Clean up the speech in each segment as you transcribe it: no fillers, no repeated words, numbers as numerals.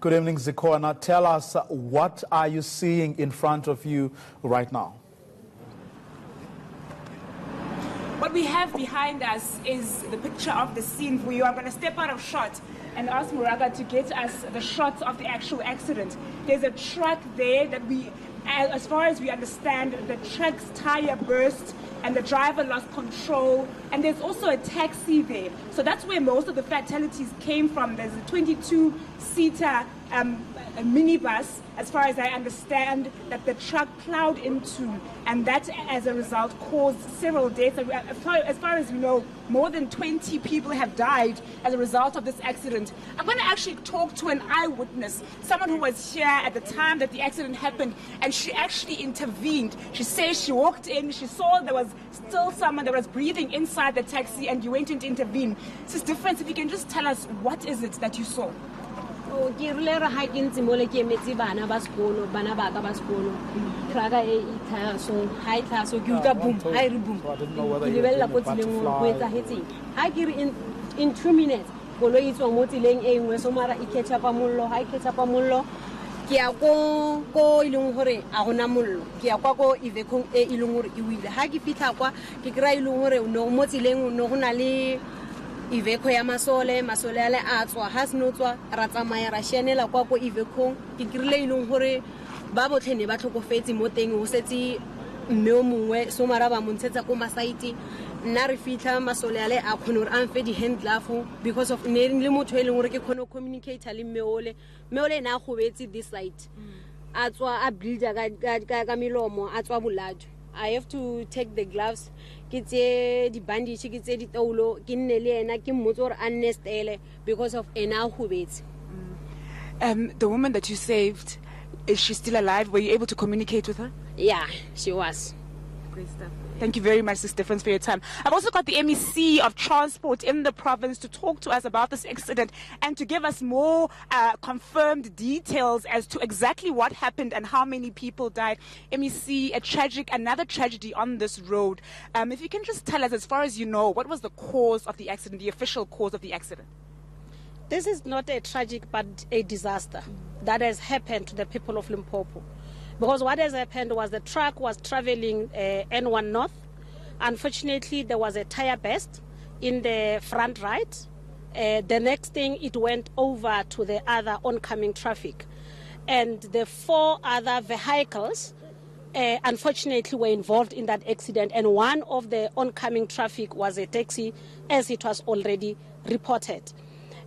Good evening, Zikhona. Tell us, what are you seeing in front of you right now? What we have behind us is the picture of the scene for you. I'm going to step out of shot and ask Muraga to get us the shots of the actual accident. There's a truck there that as far as we understand, the truck's tire burst and the driver lost control, and there's also a taxi there. So that's where most of the fatalities came from. There's a 22-seater minibus, as far as I understand, that the truck plowed into, and that as a result caused several deaths. As far as we know, more than 20 people have died as a result of this accident. I'm going to actually talk to an eyewitness, someone who was here at the time that the accident happened, and she actually intervened. She says she walked in, she saw there was still someone that was breathing inside the taxi, and you went in to intervene. This is different. If you can just tell us, what is it that you saw? Ke rile ra ha ke ntse mo le ke emetse bana ba sekolo bana ba ka ba sekolo traga e itha so high class so ke utlwa boom ha re boom ke lebella ko tsileng go etsa hetseng ha ke re in 2 minutes golo itswa mo tsileng e nngwe so mara e catch up mollo ha e catch up mollo ke ya ko ileng hore a gona mollo ke ya kwa ko ivekong e ileng hore e wile ha ke fitha kwa ke kra ileng hore no mo tsileng no gona le Iveko ya masole ale a tswa ha senotswa ra tsamaya ra shenela kwa ko Ivekong ke kirile ileng hore ba botlhe ne ba tlhokofetse mo teng ho setse mme o mongwe so mara ba montshetsa ko masaiti nna re fitla masole ale a khone hore an fe di hand glove because of ne le motho e leng hore ke khone communicate le meole na go betsi this side a tswa a builder ka milomo a tswa bolajo. I have to take the gloves, get the bandage, get the taulo, because of ena hubits. The woman that you saved, is she still alive? Were you able to communicate with her? Yeah, she was. Great stuff. Thank you very much, Sister Difference, for your time. I've also got the MEC of Transport in the province to talk to us about this accident and to give us more confirmed details as to exactly what happened and how many people died. MEC, another tragedy on this road. If you can just tell us, as far as you know, what was the cause of the accident, the official cause of the accident? This is not a tragic but a disaster that has happened to the people of Limpopo. Because what has happened was the truck was traveling N1 North. Unfortunately, there was a tire burst in the front right. The next thing, it went over to the other oncoming traffic. And the 4 other vehicles, unfortunately, were involved in that accident. And one of the oncoming traffic was a taxi, as it was already reported.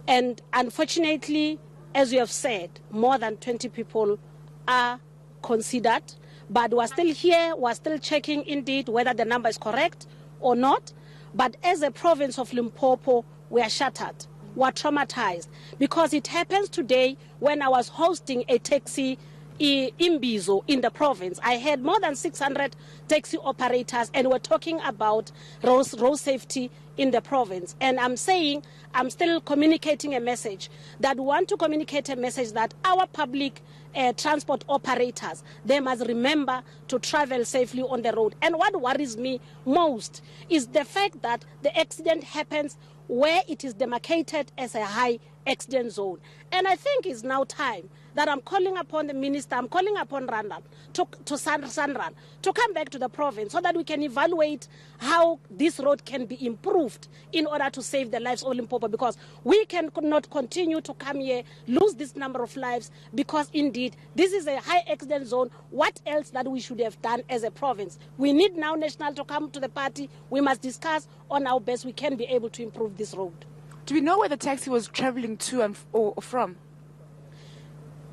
And unfortunately, as you have said, more than 20 people are considered, but we're still here, we're still checking indeed whether the number is correct or not. But as a province of Limpopo, we are shattered, we're traumatized, because it happens today when I was hosting a taxi Imbizo in the province. I had more than 600 taxi operators, and we're talking about road safety in the province. And I'm saying, I'm still communicating a message that we want to communicate a message that our public transport operators, they must remember to travel safely on the road. And what worries me most is the fact that the accident happens where it is demarcated as a high accident zone. And I think it's now time that I'm calling upon the minister, I'm calling upon Randall, to Sanran, to come back to the province so that we can evaluate how this road can be improved in order to save the lives of Limpopo, because we cannot continue to come here, lose this number of lives, because indeed this is a high accident zone. What else that we should have done as a province? We need now National to come to the party. We must discuss on how best we can be able to improve this road. Do we know where the taxi was traveling to or from?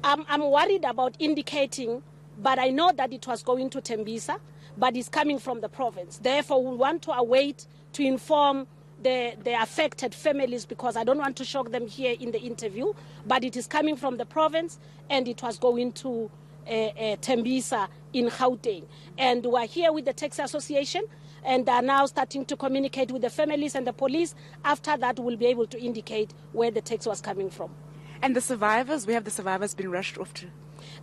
I'm worried about indicating, but I know that it was going to Tembisa, but it's coming from the province. Therefore, we want to await to inform the affected families, because I don't want to shock them here in the interview, but it is coming from the province, and it was going to Tembisa in Gauteng. And we're here with the Taxi Association, and are now starting to communicate with the families and the police. After that, we'll be able to indicate where the taxi was coming from. And the survivors, where have the survivors been rushed off to?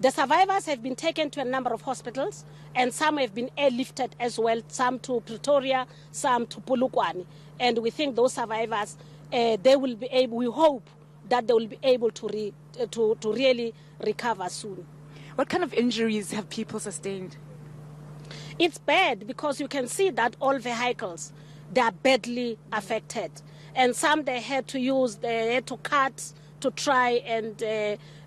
The survivors have been taken to a number of hospitals, and some have been airlifted as well, some to Pretoria, some to Polokwane. And we think those survivors, they will be able, we hope, that they will be able to really recover soon. What kind of injuries have people sustained? It's bad because you can see that all vehicles, they are badly affected. And some they had to cut to try and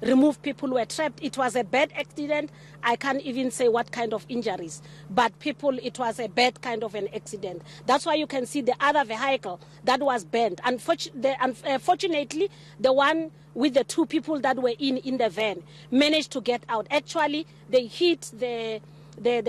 remove people who were trapped. It was a bad accident. I can't even say what kind of injuries, but it was a bad kind of an accident. That's why you can see the other vehicle that was bent. Unfortunately, the one with the two people that were in the van managed to get out. Actually, they hit the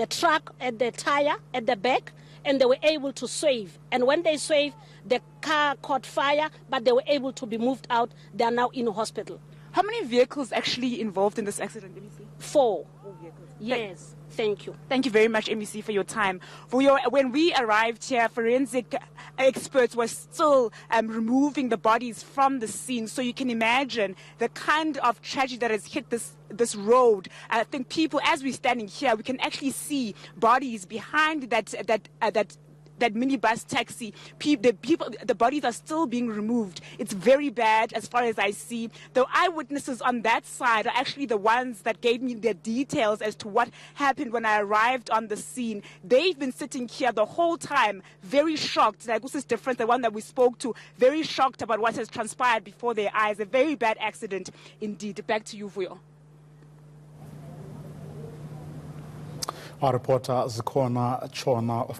truck at the tire at the back, and they were able to swerve. And when they swerved, the car caught fire, but they were able to be moved out. They are now in hospital. How many vehicles actually involved in this accident, MEC? 4. 4 vehicles. Yes, thank you. Thank you very much, MEC, for your time. When we arrived here, forensic experts were still removing the bodies from the scene. So you can imagine the kind of tragedy that has hit this road. I think people, as we're standing here, we can actually see bodies behind that minibus taxi. The bodies are still being removed. It's very bad as far as I see. The eyewitnesses on that side are actually the ones that gave me the details as to what happened when I arrived on the scene. They've been sitting here the whole time, very shocked. Like, this is different, the one that we spoke to, very shocked about what has transpired before their eyes. A very bad accident indeed. Back to you, Vuyo. Our reporter Zikhona Chona, of